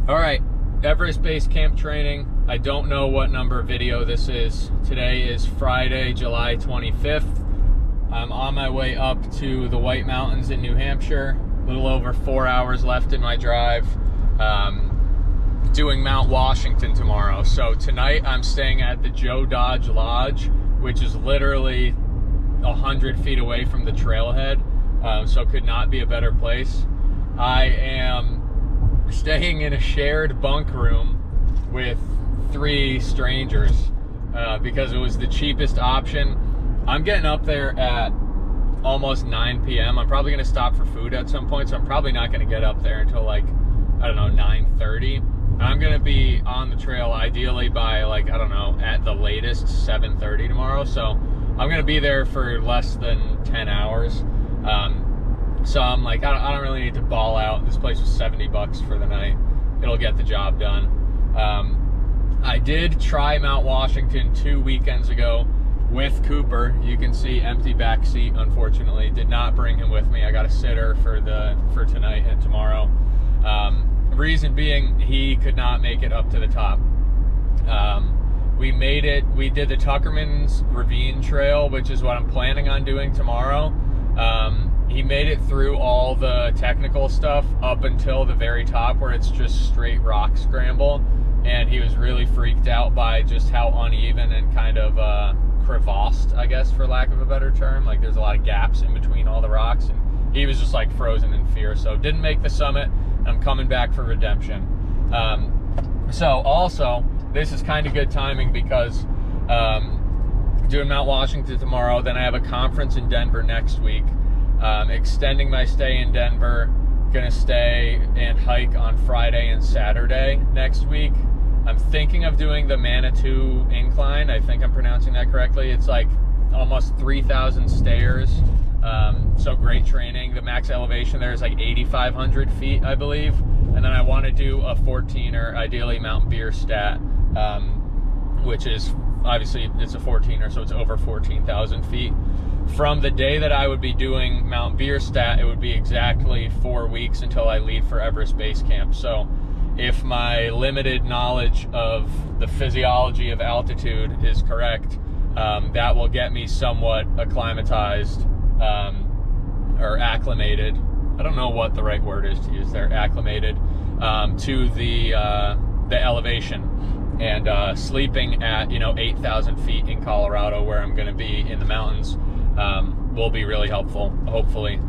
All right, Everest Base Camp training. I don't know what number video this is. Today is Friday, July 25th. I'm on my way up to the White Mountains in New Hampshire. A little over 4 hours left in my drive. Doing Mount Washington tomorrow. So tonight I'm staying at the Joe Dodge Lodge, which is literally 100 feet away from the trailhead. So could not be a better place. I am staying in a shared bunk room with 3 strangers because it was the cheapest option. I'm getting up there at almost 9 p.m. I'm probably going to stop for food at some point, so I'm probably not going to get up there until like, I don't know, 9:30. I'm going to be on the trail ideally by like, I don't know, at the latest 7:30 tomorrow. So I'm going to be there for less than 10 hours. So I'm like, I don't really need to ball out. This place was $70 for the night. It'll get the job done. I did try Mount Washington 2 weekends ago with Cooper. You can see empty back seat, unfortunately. Did not bring him with me. I got a sitter for tonight and tomorrow. Reason being, he could not make it up to the top. We made it. We did the Tuckerman's Ravine Trail, which is what I'm planning on doing tomorrow. He made it through all the technical stuff up until the very top where it's just straight rock scramble, and he was really freaked out by just how uneven and kind of crevassed, I guess, for lack of a better term. Like there's a lot of gaps in between all the rocks, and he was just like frozen in fear. So didn't make the summit. I'm coming back for redemption. So also, this is kind of good timing because doing Mount Washington tomorrow, then I have a conference in Denver next week. Extending my stay in Denver, gonna stay and hike on Friday and Saturday next week. I'm thinking of doing the Manitou Incline. I think I'm pronouncing that correctly. It's like almost 3,000 stairs. So great training. The max elevation there is like 8,500 feet, I believe. And then I want to do a 14er, ideally Mount Bierstadt, which is obviously it's a 14er, so it's over 14,000 feet. From the day that I would be doing Mount Bierstadt, it would be exactly 4 weeks until I leave for Everest Base Camp. So if my limited knowledge of the physiology of altitude is correct, that will get me somewhat acclimatized or acclimated. I don't know what the right word is to use there. Acclimated to the elevation, and sleeping at 8,000 feet in Colorado, where I'm going to be in the mountains, will be really helpful. Hopefully,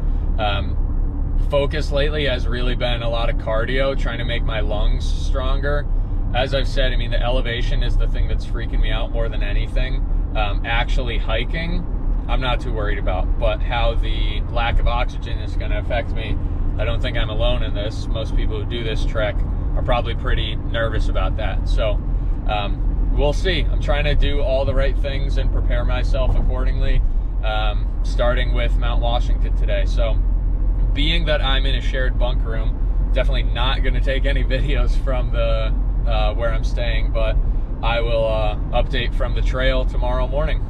focus lately has really been a lot of cardio, trying to make my lungs stronger. As I've said, I mean, the elevation is the thing that's freaking me out more than anything. Actually hiking, I'm not too worried about, but how the lack of oxygen is going to affect me, I don't think I'm alone in this. Most people who do this trek are probably pretty nervous about that. So we'll see. I'm trying to do all the right things and prepare myself accordingly, starting with Mount Washington today. So being that I'm in a shared bunk room, definitely not going to take any videos from the where I'm staying, but I will update from the trail tomorrow morning.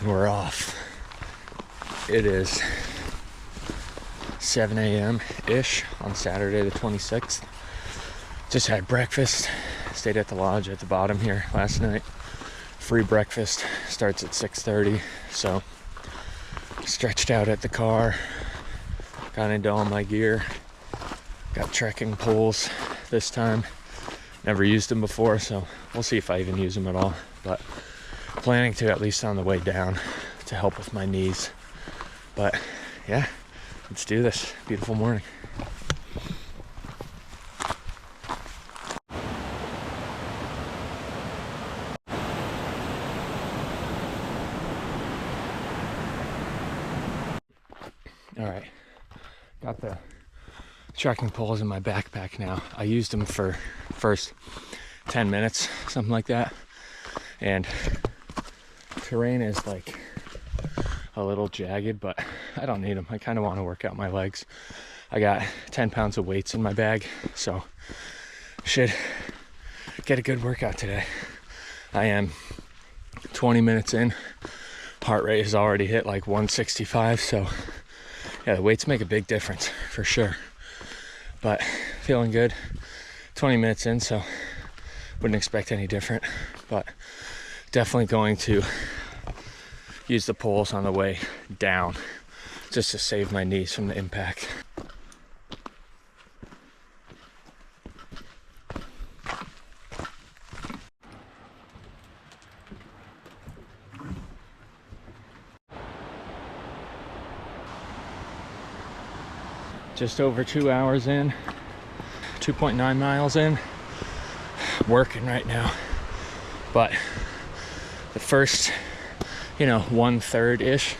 We're off. It is 7 a.m.-ish on Saturday the 26th. Just had breakfast. Stayed at the lodge at the bottom here last night. Free breakfast starts at 6:30. So stretched out at the car. Got into all my gear. Got trekking poles this time. Never used them before, so we'll see if I even use them at all. But planning to, at least on the way down, to help with my knees. But yeah, let's do this. Beautiful morning. All right, got the trekking poles in my backpack now. I used them for first 10 minutes, something like that. And terrain is like a little jagged, but I don't need them. I kind of want to work out my legs. I got 10 pounds of weights in my bag, so should get a good workout today. I am 20 minutes in. Heart rate has already hit like 165, so yeah, the weights make a big difference for sure. But feeling good. 20 minutes in, so wouldn't expect any different, but definitely going to use the poles on the way down just to save my knees from the impact. Just over 2 hours in, 2.9 miles in, working right now. But the first, 1/3-ish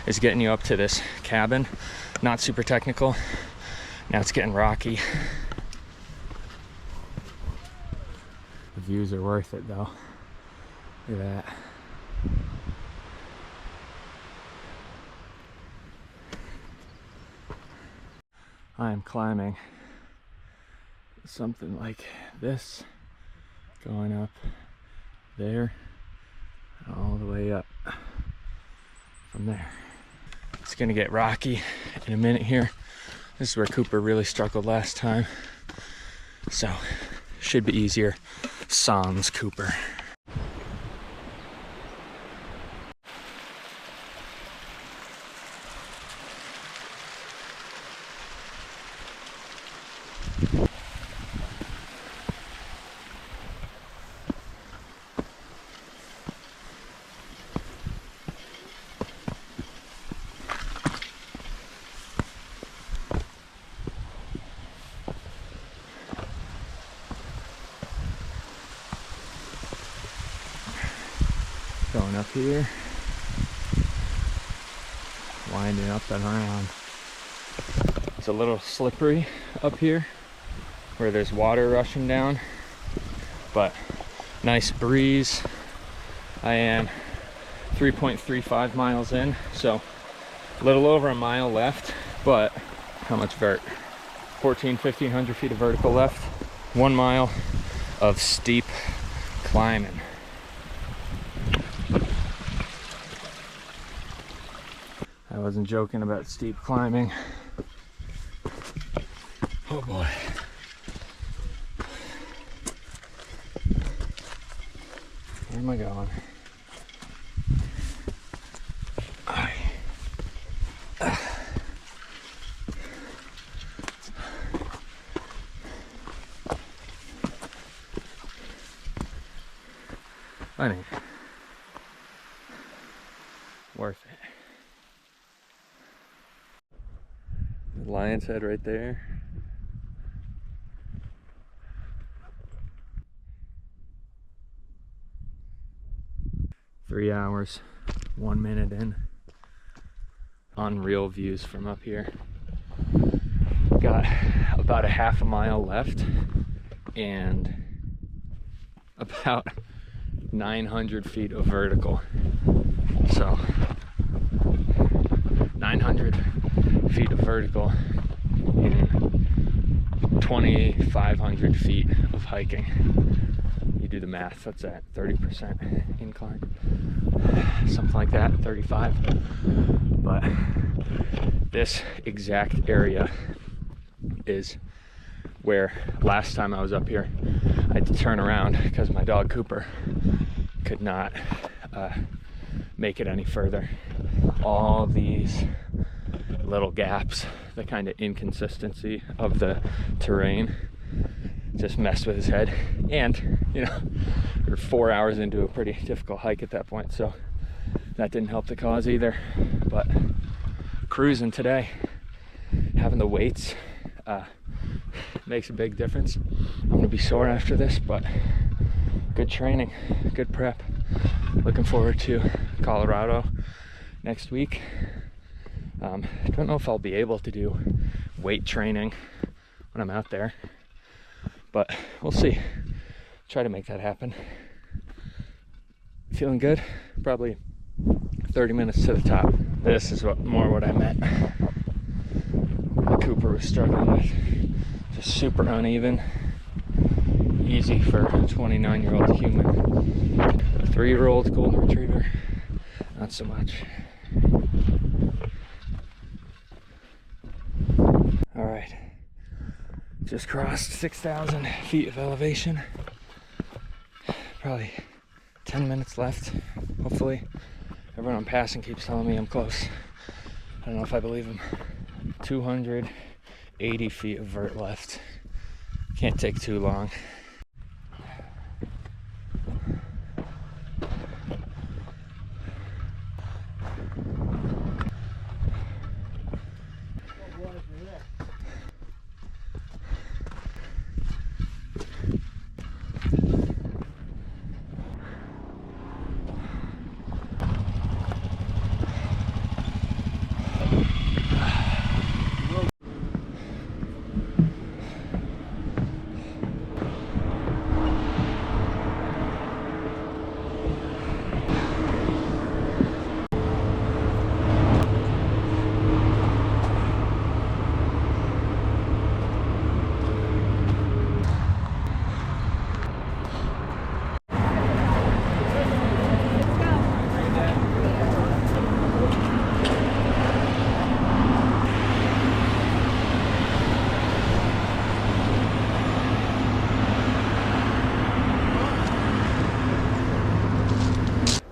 is getting you up to this cabin. Not super technical. Now it's getting rocky. The views are worth it though. Look at that. I am climbing something like this, going up there, all the way up from there. It's gonna get rocky in a minute here. This is where Cooper really struggled last time, so should be easier. Sans Cooper. Going up here, winding up and around. It's a little slippery up here where there's water rushing down, but nice breeze. I am 3.35 miles in, so a little over a mile left, but how much vert? 1,500 feet of vertical left. 1 mile of steep climbing. I wasn't joking about steep climbing. Oh boy. Where am I going? Funny. Worth it. The lion's head right there. Three hours, 1 minute in. Unreal views from up here. Got about a half a mile left and about 900 feet of vertical. So 900 feet of vertical in 2,500 feet of hiking. You do the math, that's at 30% incline. Something like that, 35. But this exact area is where last time I was up here, I had to turn around because my dog Cooper could not make it any further. All these little gaps, the kind of inconsistency of the terrain just messed with his head. And, we were 4 hours into a pretty difficult hike at that point, so that didn't help the cause either. But cruising today, having the weights makes a big difference. I'm gonna be sore after this, but good training, good prep. Looking forward to Colorado next week. Don't know if I'll be able to do weight training when I'm out there, but we'll see. Try to make that happen. Feeling good. Probably 30 minutes to the top. This is what I meant. What Cooper was struggling with. Just super uneven. Easy for a 29-year-old human. A 3-year-old golden retriever, not so much. All right, just crossed 6,000 feet of elevation. Probably 10 minutes left, hopefully. Everyone I'm passing keeps telling me I'm close. I don't know if I believe them. 280 feet of vert left. Can't take too long.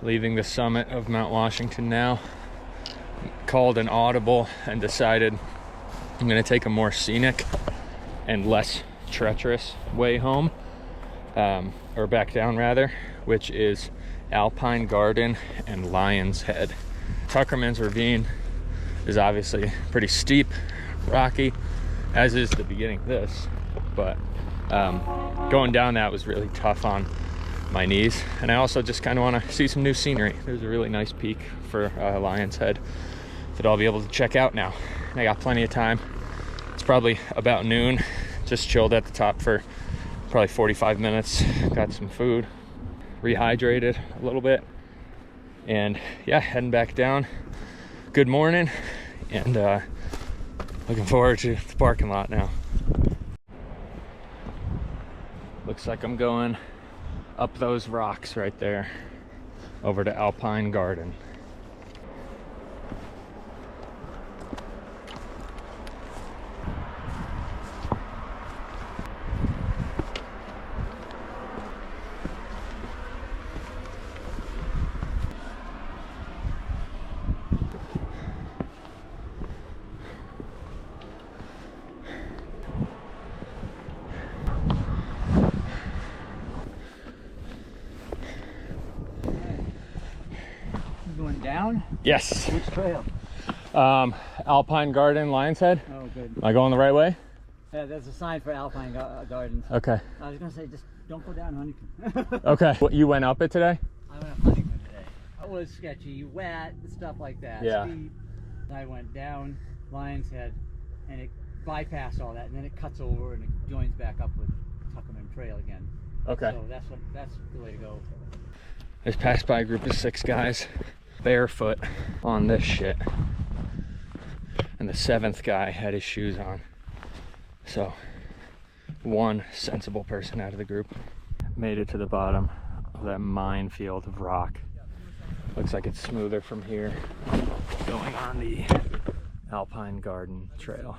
Leaving the summit of Mount Washington now. Called an audible and decided I'm gonna take a more scenic and less treacherous way home, or back down rather, which is Alpine Garden and Lion's Head. Tuckerman's Ravine is obviously pretty steep, rocky, as is the beginning of this, but going down that was really tough on my knees, and I also just kind of want to see some new scenery. There's a really nice peak for Lion's Head that I'll be able to check out now. I got plenty of time. It's probably about noon. Just chilled at the top for probably 45 minutes. Got some food, rehydrated a little bit, and yeah, heading back down. Good morning, and looking forward to the parking lot now. Looks like I'm going up those rocks right there over to Alpine Garden. Down? Yes. Which trail? Alpine Garden, Lion's Head. Oh, good. Am I going the right way? Yeah, there's a sign for Alpine Gardens. Okay. I was gonna say, just don't go down Huntington. Okay. You went up it today? I went up Huntington today. It was sketchy, wet, stuff like that. Yeah. Steep. I went down Lion's Head, and it bypassed all that, and then it cuts over and it joins back up with Tuckerman Trail again. Okay. So that's the way to go. I just passed by a group of 6 guys barefoot on this shit, and the 7th guy had his shoes on. So one sensible person out of the group. Made it to the bottom of that minefield of rock. Looks like it's smoother from here, going on the Alpine Garden Trail.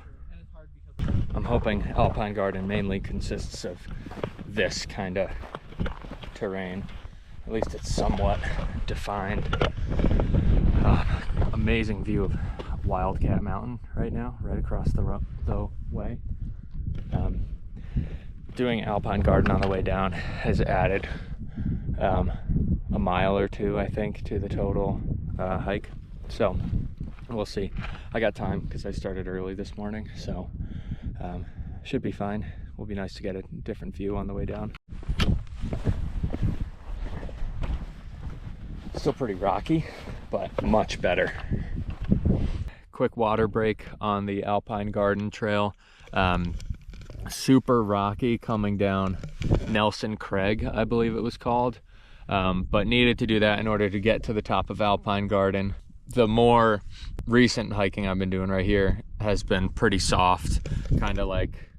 I'm hoping Alpine Garden mainly consists of this kind of terrain. At least it's somewhat defined. Amazing view of Wildcat Mountain right now, right across the way. Doing Alpine Garden on the way down has added a mile or 2, I think, to the total hike. So we'll see. I got time because I started early this morning, so should be fine. Will be nice to get a different view on the way down. Still pretty rocky, but much better. Quick water break on the Alpine Garden Trail. Super rocky coming down Nelson Craig, I believe it was called. but needed to do that in order to get to the top of Alpine Garden. The more recent hiking I've been doing right here has been pretty soft, kind of like,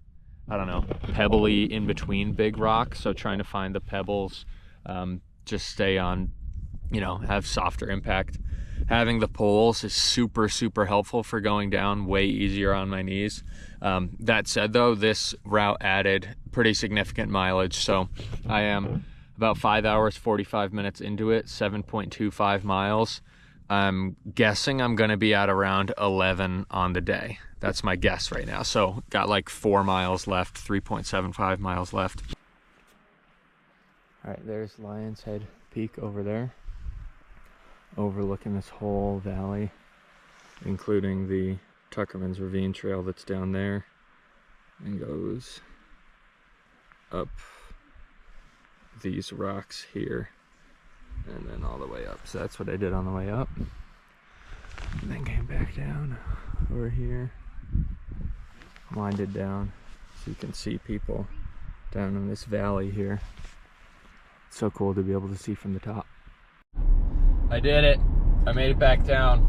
I don't know, pebbly in between big rocks. So trying to find the pebbles, just stay on, you know, have softer impact. Having the poles is super, super helpful for going down, way easier on my knees. That said though, this route added pretty significant mileage. So I am about 5 hours, 45 minutes into it, 7.25 miles. I'm guessing I'm gonna be at around 11 on the day. That's my guess right now. So got like 4 miles left, 3.75 miles left. All right, there's Lion's Head Peak over there, overlooking this whole valley, including the Tuckerman's Ravine Trail that's down there and goes up these rocks here and then all the way up. So that's what I did on the way up, and then came back down over here, winded down so you can see people down in this valley here. It's so cool to be able to see from the top. I did it. I made it back down.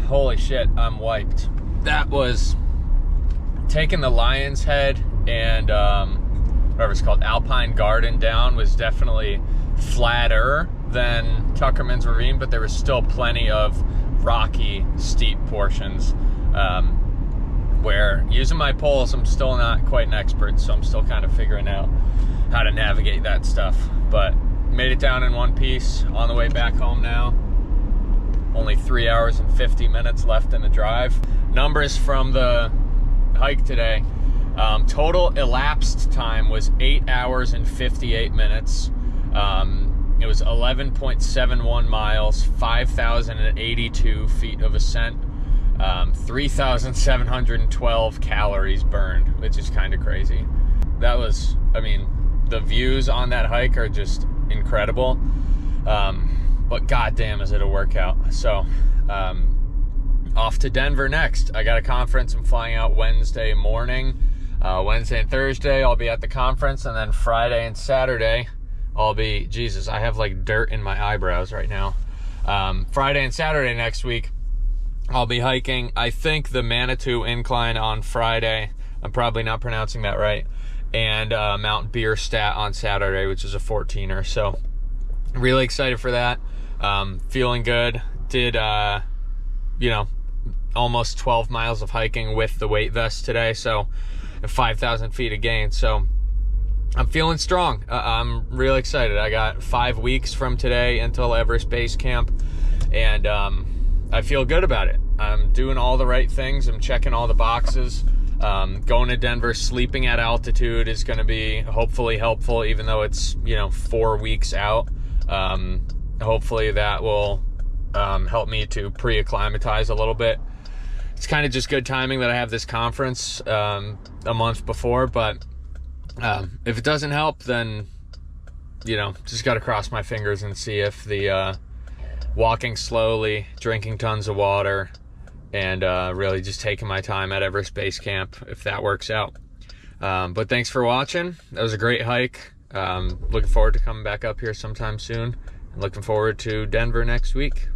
Holy shit, I'm wiped. That was taking the Lion's Head and whatever it's called, Alpine Garden down, was definitely flatter than Tuckerman's Ravine, but there was still plenty of rocky, steep portions where using my poles, I'm still not quite an expert, so I'm still kind of figuring out how to navigate that stuff. But made it down in one piece. On the way back home now. Only 3 hours and 50 minutes left in the drive. Numbers from the hike today. Total elapsed time was 8 hours and 58 minutes. It was 11.71 miles, 5,082 feet of ascent, 3,712 calories burned, which is kind of crazy. That was, I mean, the views on that hike are just incredible. But goddamn, is it a workout. So, off to Denver next. I got a conference. I'm flying out Wednesday morning. Wednesday and Thursday, I'll be at the conference. And then Friday and Saturday, I'll be, Jesus, I have like dirt in my eyebrows right now. Friday and Saturday next week, I'll be hiking, I think, the Manitou Incline on Friday. I'm probably not pronouncing that right. And Mount Bierstadt on Saturday, which is a 14er. So really excited for that. Feeling good. Did, you know, almost 12 miles of hiking with the weight vest today. So 5,000 feet of gain. So I'm feeling strong. I'm really excited. I got 5 weeks from today until Everest Base Camp, and I feel good about it. I'm doing all the right things. I'm checking all the boxes. Going to Denver, sleeping at altitude is going to be hopefully helpful, even though it's, you know, 4 weeks out. Hopefully that will help me to pre-acclimatize a little bit. It's kind of just good timing that I have this conference a month before, but if it doesn't help, then, you know, just got to cross my fingers and see if the walking slowly, drinking tons of water, and really just taking my time at Everest Base Camp, if that works out. But thanks for watching. That was a great hike. Looking forward to coming back up here sometime soon. And looking forward to Denver next week.